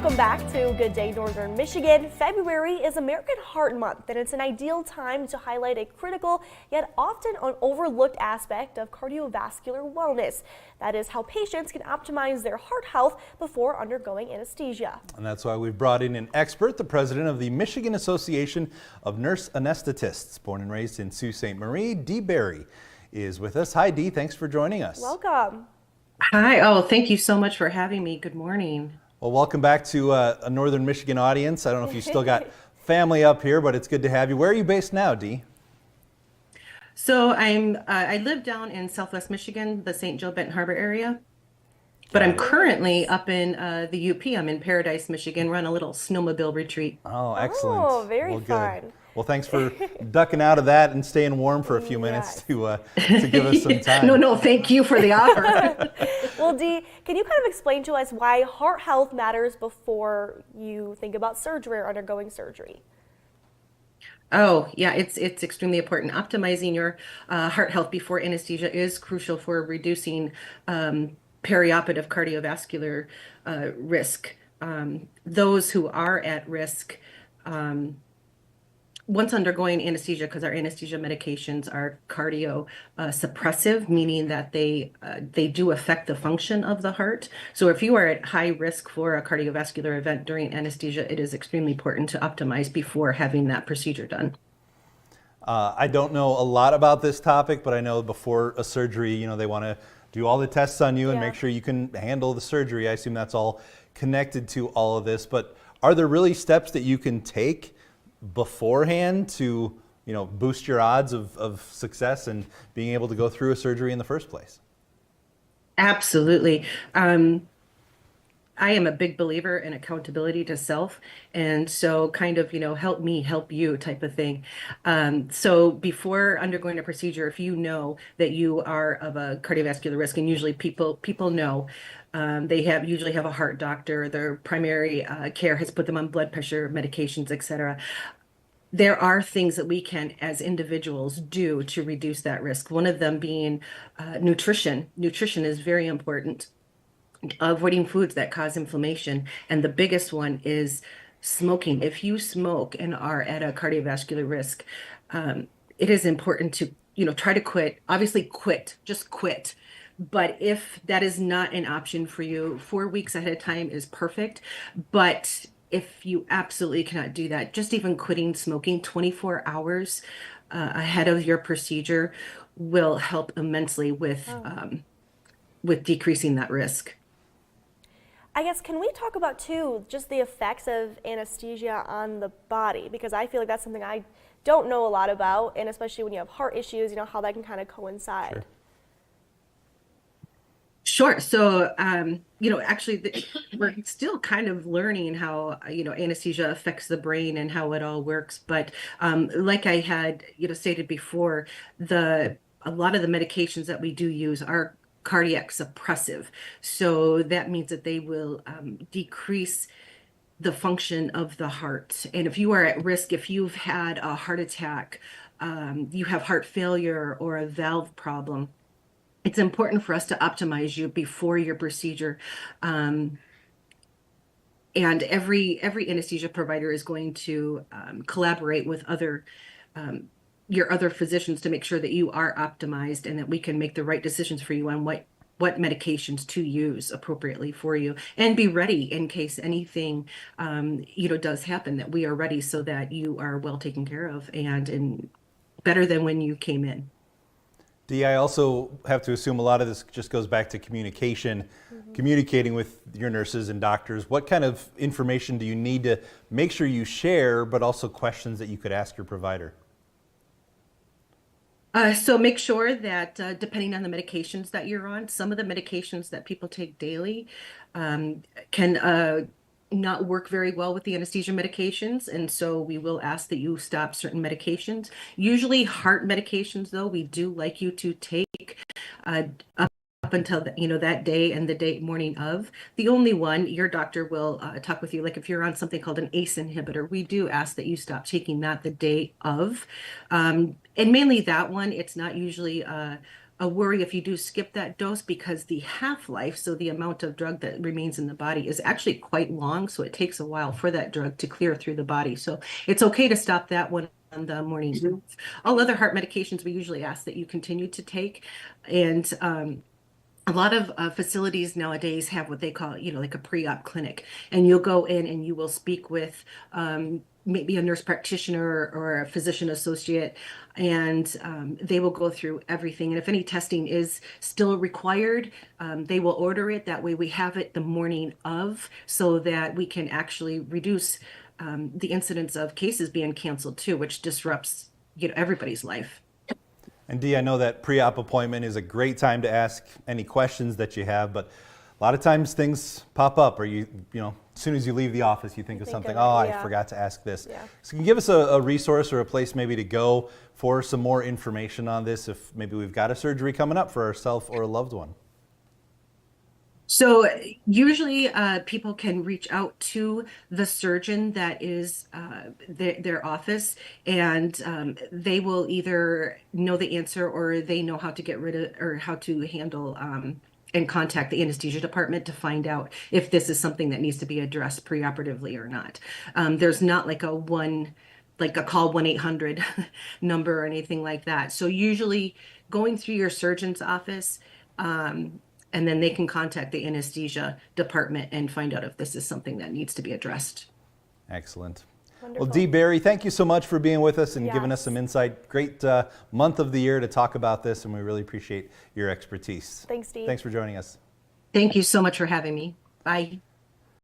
Welcome back to Good Day Northern Michigan. February is American Heart Month, and it's an ideal time to highlight a critical yet often overlooked aspect of cardiovascular wellness. That is how patients can optimize their heart health before undergoing anesthesia. And that's why we've brought in an expert, the president of the Michigan Association of Nurse Anesthetists, born and raised in Sault Ste. Marie. Dee Berry is with us. Hi, Dee. Thanks for joining us. Welcome. Hi. Oh, thank you so much for having me. Good morning. Well, welcome back to a Northern Michigan audience. I don't know if you still got family up here, but it's good to have you. Where are you based now, Dee? So I live down in Southwest Michigan, the St. Joe Benton Harbor area, but I'm currently up in the UP. I'm in Paradise, Michigan. We're on a little snowmobile retreat. Oh, excellent. Oh, very well, good. fun. Well, thanks for ducking out of that and staying warm for a few minutes to give us some time. No, thank you for the offer. Well, Dee, can you kind of explain to us why heart health matters before you think about surgery or undergoing surgery? Oh, yeah, it's extremely important. Optimizing your heart health before anesthesia is crucial for reducing perioperative cardiovascular risk. Those who are at risk once undergoing anesthesia, because our anesthesia medications are cardio suppressive, meaning that they do affect the function of the heart. So if you are at high risk for a cardiovascular event during anesthesia, it is extremely important to optimize before having that procedure done. I don't know a lot about this topic, but I know before a surgery, they want to do all the tests on you and make sure you can handle the surgery. I assume that's all connected to all of this, but are there really steps that you can take beforehand to boost your odds of success and being able to go through a surgery in the first place? Absolutely. I am a big believer in accountability to self, and so kind of help me help you type of thing. So before undergoing a procedure, if you know that you are of a cardiovascular risk, and usually people know, they usually have a heart doctor, their primary care has put them on blood pressure medications, etc. There are things that we can, as individuals, do to reduce that risk. One of them being nutrition. Nutrition is very important. Avoiding foods that cause inflammation. And the biggest one is smoking. If you smoke and are at a cardiovascular risk, it is important to, try to quit. Obviously just quit. But if that is not an option for you, 4 weeks ahead of time is perfect. But if you absolutely cannot do that, just even quitting smoking 24 hours ahead of your procedure will help immensely with decreasing that risk. I guess, can we talk about, too, just the effects of anesthesia on the body? Because I feel like that's something I don't know a lot about, and especially when you have heart issues, how that can kind of coincide. Sure. So, actually, we're still kind of learning how, anesthesia affects the brain and how it all works. But like I had, stated before, a lot of the medications that we do use are cardiac suppressive. So that means that they will decrease the function of the heart. And if you are at risk, if you've had a heart attack, you have heart failure or a valve problem, it's important for us to optimize you before your procedure. And every anesthesia provider is going to collaborate with your other physicians to make sure that you are optimized and that we can make the right decisions for you on what medications to use appropriately for you, and be ready in case anything does happen, that we are ready so that you are well taken care of and better than when you came in. Dee, I also have to assume a lot of this just goes back to communication, communicating with your nurses and doctors. What kind of information do you need to make sure you share, but also questions that you could ask your provider? So make sure that depending on the medications that you're on, some of the medications that people take daily can not work very well with the anesthesia medications. And so we will ask that you stop certain medications. Usually heart medications, though, we do like you to take up until that day and the morning of. The only one your doctor will talk with you, like if you're on something called an ACE inhibitor, we do ask that you stop taking that the day of. And mainly that one, it's not usually a worry if you do skip that dose, because the half-life, so the amount of drug that remains in the body, is actually quite long. So it takes a while for that drug to clear through the body. So it's okay to stop that one on the morning. All other heart medications, we usually ask that you continue to take. And a lot of facilities nowadays have what they call, like a pre-op clinic, and you'll go in and you will speak with maybe a nurse practitioner or a physician associate, and they will go through everything. And if any testing is still required, they will order it. That way we have it the morning of, so that we can actually reduce the incidence of cases being canceled too, which disrupts, everybody's life. And Dee, I know that pre-op appointment is a great time to ask any questions that you have, but a lot of times things pop up, or as soon as you leave the office, you think of something, I forgot to ask this. Yeah. So can you give us a resource or a place maybe to go for some more information on this if maybe we've got a surgery coming up for ourselves or a loved one? So usually people can reach out to the surgeon that is their office, and they will either know the answer, or they know how to get rid of, or how to handle and contact the anesthesia department to find out if this is something that needs to be addressed preoperatively or not. There's not like a call 1-800 number or anything like that. So usually going through your surgeon's office, and then they can contact the anesthesia department and find out if this is something that needs to be addressed. Excellent. Wonderful. Well, Dee Barry, thank you so much for being with us and giving us Yes. some insight. Great month of the year to talk about this, and we really appreciate your expertise. Thanks, Dee. Thanks for joining us. Thank you so much for having me. Bye.